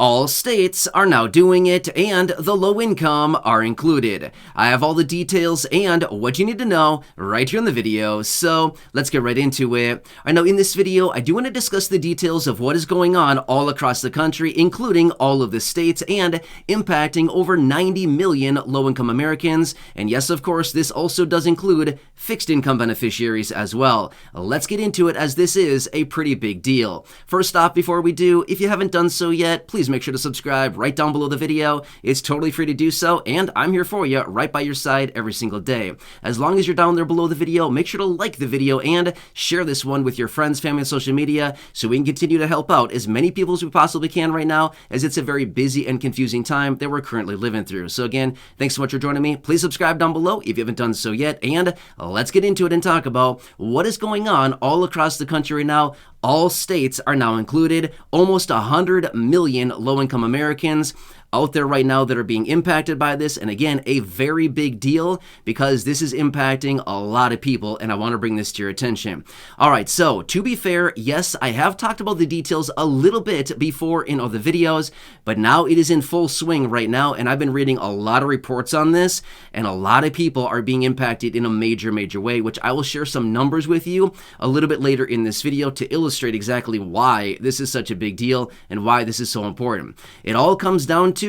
All states are now doing it, and the low income are included. I have all the details and what you need to know right here in the video, so let's get right into it. I know in this video, I do want to discuss the details of what is going on all across the country, including all of the states, and impacting over 90 million low-income Americans. And yes, of course, this also does include fixed income beneficiaries as well. Let's get into it, as this is a pretty big deal. First off, before we do, if you haven't done so yet, please make sure to subscribe right down below the video. It's totally free to do so, and I'm here for you right by your side every single day. As long as you're down there below the video, make sure to like the video and share this one with your friends, family, and social media so we can continue to help out as many people as we possibly can right now, as it's a very busy and confusing time that we're currently living through. So again, thanks so much for joining me. Please subscribe down below if you haven't done so yet, and let's get into it and talk about what is going on all across the country right now. All states are now included. Almost 100 million low-income Americans out there right now that are being impacted by this. And again, a very big deal because this is impacting a lot of people, and I want to bring this to your attention. All right, so to be fair, yes, I have talked about the details a little bit before in other videos, but now it is in full swing right now, and I've been reading a lot of reports on this, and a lot of people are being impacted in a major way, which I will share some numbers with you a little bit later in this video to illustrate exactly why this is such a big deal and why this is so important. It all comes down to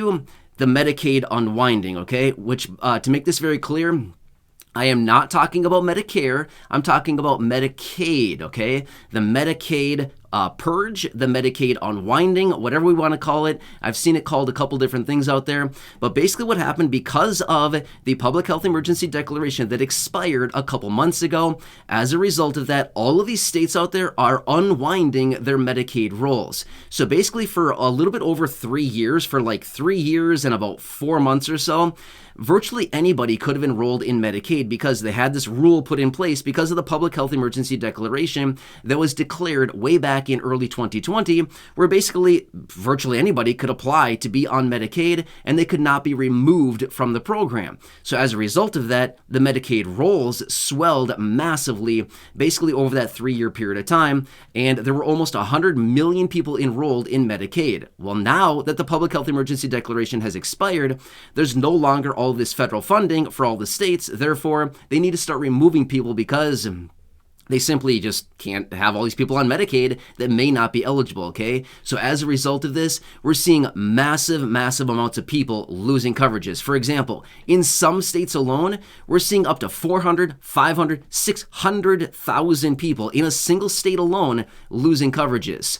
the Medicaid Unwinding, okay? Which, to make this very clear, I am not talking about Medicare. I'm talking about Medicaid, okay? The Medicaid purge, the Medicaid Unwinding, whatever we want to call it. I've seen it called a couple different things out there. But basically what happened, because of the public health emergency declaration that expired a couple months ago, as a result of that, all of these states out there are unwinding their Medicaid rolls. So basically for a little bit over 3 years, for like 3 years and about 4 months or so, virtually anybody could have enrolled in Medicaid because they had this rule put in place because of the public health emergency declaration that was declared way back in early 2020, where basically virtually anybody could apply to be on Medicaid and they could not be removed from the program. So as a result of that, the Medicaid rolls swelled massively basically over that 3-year period of time, and there were almost 100 million people enrolled in Medicaid. Well, now that the public health emergency declaration has expired, there's no longer all this federal funding for all the states. Therefore, they need to start removing people because they simply just can't have all these people on Medicaid that may not be eligible, okay? So as a result of this, we're seeing massive amounts of people losing coverages. For example, in some states alone, we're seeing up to 400, 500, 600,000 people in a single state alone losing coverages.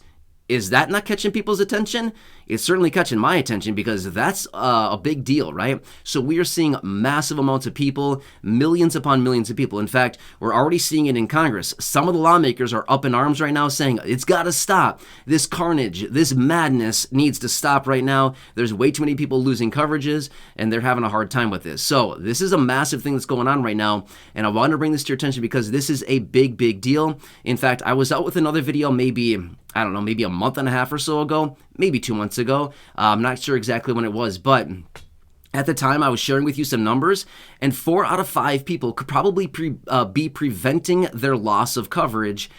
Is that not catching people's attention? It's certainly catching my attention because that's a big deal, right? So we are seeing massive amounts of people, millions upon millions of people. In fact, we're already seeing it in Congress. Some of the lawmakers are up in arms right now saying, it's got to stop. This carnage, this madness needs to stop right now. There's way too many people losing coverages, and they're having a hard time with this. So this is a massive thing that's going on right now, and I want to bring this to your attention because this is a big deal. In fact, I was out with another video maybe a month and a half or so ago, maybe 2 months ago. I'm not sure exactly when it was, but at the time I was sharing with you some numbers, and 4 out of 5 people could probably be preventing their loss of coverage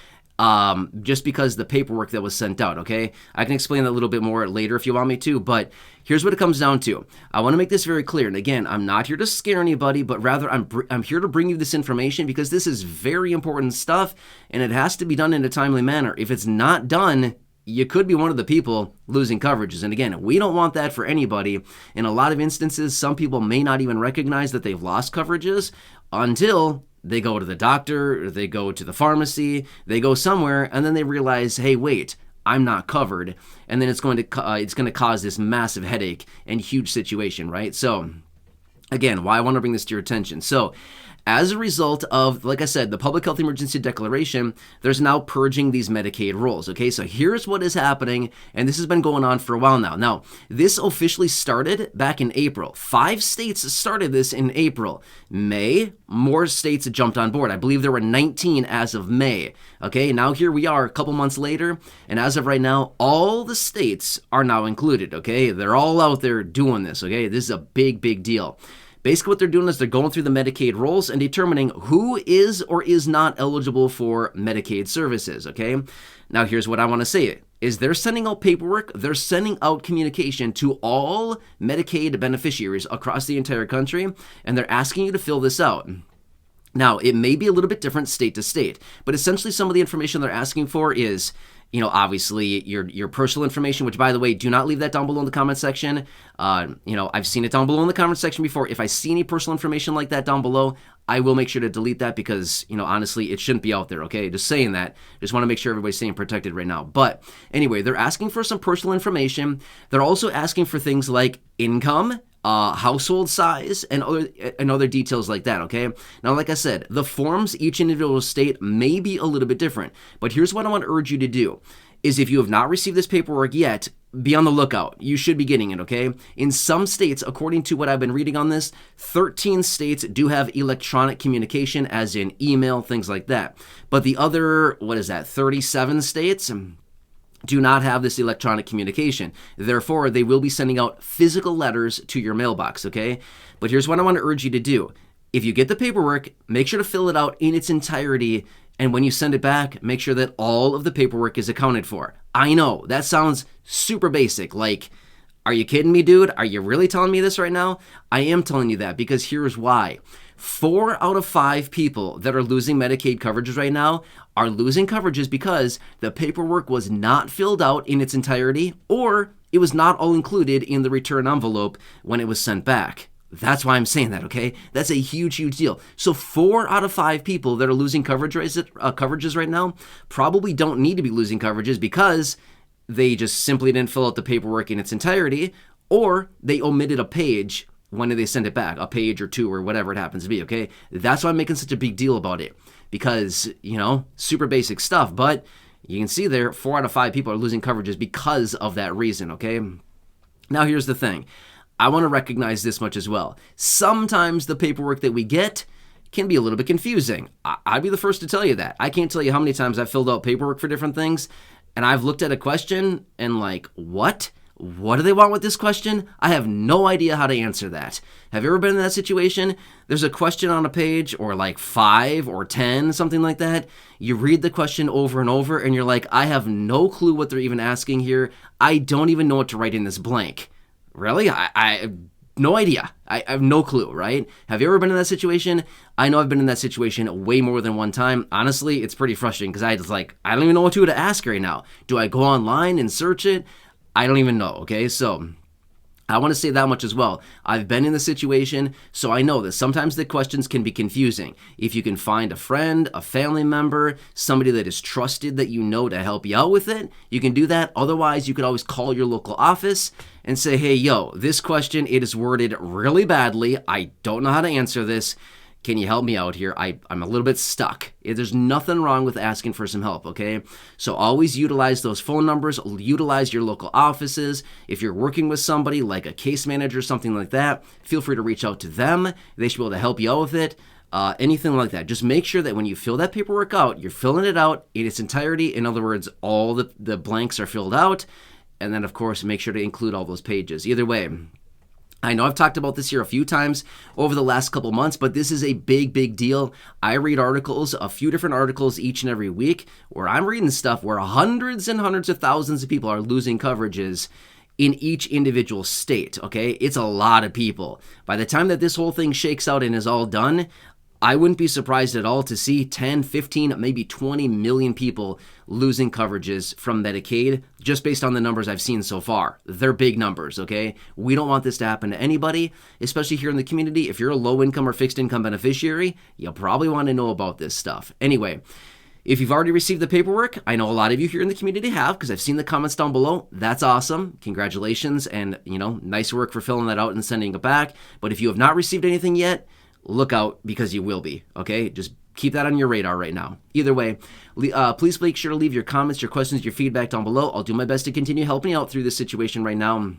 just because the paperwork that was sent out, okay? I can explain that a little bit more later if you want me to, but here's what it comes down to. I want to make this very clear, and again, I'm not here to scare anybody, but rather I'm here to bring you this information because this is very important stuff, and it has to be done in a timely manner. If it's not done, you could be one of the people losing coverages. And again, we don't want that for anybody. In a lot of instances, some people may not even recognize that they've lost coverages until they go to the doctor, or they go to the pharmacy, they go somewhere, and then they realize, hey, wait, I'm not covered. And then it's going to cause this massive headache and huge situation, right? So again, why I want to bring this to your attention. So as a result of, like I said, the public health emergency declaration, there's now purging these Medicaid rolls, okay? So here's what is happening, and this has been going on for a while now. Now, this officially started back in April. 5 states started this in April. May, more states jumped on board. I believe there were 19 as of May, okay? Now here we are a couple months later, and as of right now, all the states are now included, okay? They're all out there doing this, okay? This is a big deal. Basically what they're doing is they're going through the Medicaid rolls and determining who is or is not eligible for Medicaid services, okay? Now here's what I want to say. is they're sending out paperwork, they're sending out communication to all Medicaid beneficiaries across the entire country, and they're asking you to fill this out. Now, it may be a little bit different state to state, but essentially some of the information they're asking for is, obviously your personal information, which, by the way, do not leave that down below in the comment section. I've seen it down below in the comment section before. If I see any personal information like that down below, I will make sure to delete that because, honestly, it shouldn't be out there, okay? Just saying that. Just want to make sure everybody's staying protected right now. But anyway, they're asking for some personal information. They're also asking for things like income, household size, and other details like that, okay? Now, like I said, the forms each individual state may be a little bit different, but here's what I want to urge you to do, is if you have not received this paperwork yet, be on the lookout. You should be getting it, okay? In some states, according to what I've been reading on this, 13 states do have electronic communication, as in email, things like that. But the other, 37 states do not have this electronic communication. Therefore, they will be sending out physical letters to your mailbox, okay? But here's what I want to urge you to do. If you get the paperwork, make sure to fill it out in its entirety, and when you send it back, make sure that all of the paperwork is accounted for. I know, that sounds super basic, like, are you kidding me, dude? Are you really telling me this right now? I am telling you that because here's why. 4 out of 5 people that are losing Medicaid coverages right now are losing coverages because the paperwork was not filled out in its entirety, or it was not all included in the return envelope when it was sent back. That's why I'm saying that, okay? That's a huge, huge deal. So 4 out of 5 people that are losing coverages right now probably don't need to be losing coverages because they just simply didn't fill out the paperwork in its entirety, or they omitted a page when they send it back, a page or 2 or whatever it happens to be, okay? That's why I'm making such a big deal about it because, super basic stuff, but you can see there 4 out of 5 people are losing coverages because of that reason, okay? Now here's the thing. I want to recognize this much as well. Sometimes the paperwork that we get can be a little bit confusing. I'd be the first to tell you that. I can't tell you how many times I've filled out paperwork for different things, and I've looked at a question and like, what? What do they want with this question? I have no idea how to answer that. Have you ever been in that situation? There's a question on a page, or like 5 or 10, something like that. You read the question over and over, and you're like, I have no clue what they're even asking here. I don't even know what to write in this blank. Really? I have no idea. I have no clue, right? Have you ever been in that situation? I know I've been in that situation way more than one time. Honestly, it's pretty frustrating because I don't even know what to ask right now. Do I go online and search it? I don't even know, okay? So I want to say that much as well. I've been in the situation, so I know that sometimes the questions can be confusing. If you can find a friend, a family member, somebody that is trusted that you know to help you out with it, you can do that. Otherwise, you could always call your local office and say, hey, yo, this question, it is worded really badly. I don't know how to answer this. Can you help me out here? I'm a little bit stuck. There's nothing wrong with asking for some help, okay? So always utilize those phone numbers, utilize your local offices. If you're working with somebody like a case manager or something like that, feel free to reach out to them. They should be able to help you out with it. Anything like that. Just make sure that when you fill that paperwork out, you're filling it out in its entirety. In other words, all the blanks are filled out. And then, of course, make sure to include all those pages. Either way, I know I've talked about this here a few times over the last couple months, but this is a big, big deal. I read articles, a few different articles each and every week, where I'm reading stuff where hundreds and hundreds of thousands of people are losing coverages in each individual state, okay? It's a lot of people. By the time that this whole thing shakes out and is all done, I wouldn't be surprised at all to see 10, 15, maybe 20 million people losing coverages from Medicaid just based on the numbers I've seen so far. They're big numbers, okay? We don't want this to happen to anybody, especially here in the community. If you're a low-income or fixed-income beneficiary, you'll probably want to know about this stuff. Anyway, if you've already received the paperwork, I know a lot of you here in the community have because I've seen the comments down below. That's awesome. Congratulations, and, nice work for filling that out and sending it back. But if you have not received anything yet, look out because you will be, okay? Just keep that on your radar right now. Either way, please make sure to leave your comments, your questions, your feedback down below. I'll do my best to continue helping you out through this situation right now.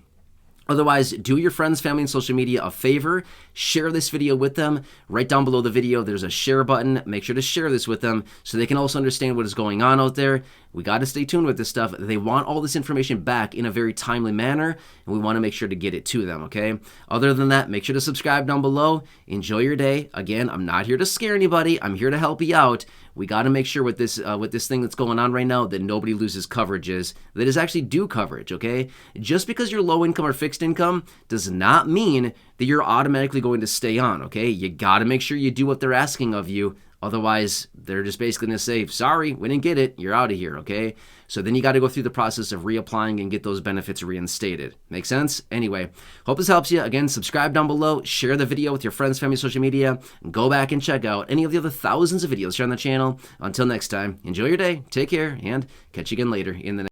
Otherwise, do your friends, family, and social media a favor. Share this video with them. Right down below the video, there's a share button. Make sure to share this with them so they can also understand what is going on out there. We got to stay tuned with this stuff. They want all this information back in a very timely manner, and we want to make sure to get it to them, okay? Other than that, make sure to subscribe down below. Enjoy your day. Again, I'm not here to scare anybody. I'm here to help you out. We got to make sure with this thing that's going on right now that nobody loses coverages that is actually due coverage, okay? Just because you're low income or fixed income does not mean that you're automatically going to stay on, okay? You got to make sure you do what they're asking of you. Otherwise, they're just basically going to say, sorry, we didn't get it. You're out of here, okay? So then you got to go through the process of reapplying and get those benefits reinstated. Make sense? Anyway, hope this helps you. Again, subscribe down below. Share the video with your friends, family, social media. And go back and check out any of the other thousands of videos here on the channel. Until next time, enjoy your day, take care, and catch you again later in the next